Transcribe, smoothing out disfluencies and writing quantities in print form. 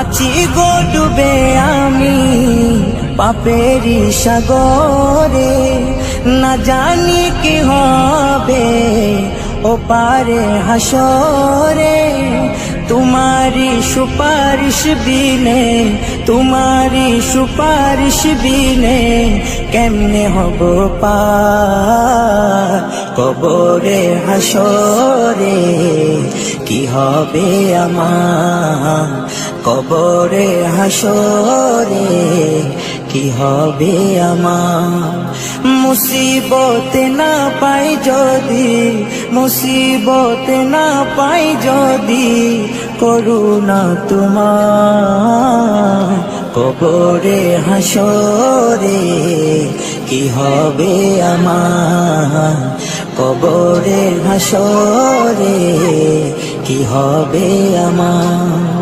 আছি গো ডুবে আমি পাপেরি সাগরে, না জানি কি হবে ও পারে হাসরে। তোমারি সুপারিশ বিনে, তোমারি সুপারিশ বিনে কেমনে হব পার কবরে হাসরে। কি হবে আমার কবরে হাসরে, কি হবে আমার। মুসিবত না পাই যদি, মুসিবত না পাই যদি করুণা তোমার কবরে হাসরে। কি হবে আমার কবরে হাসরে, কি হবে আমার।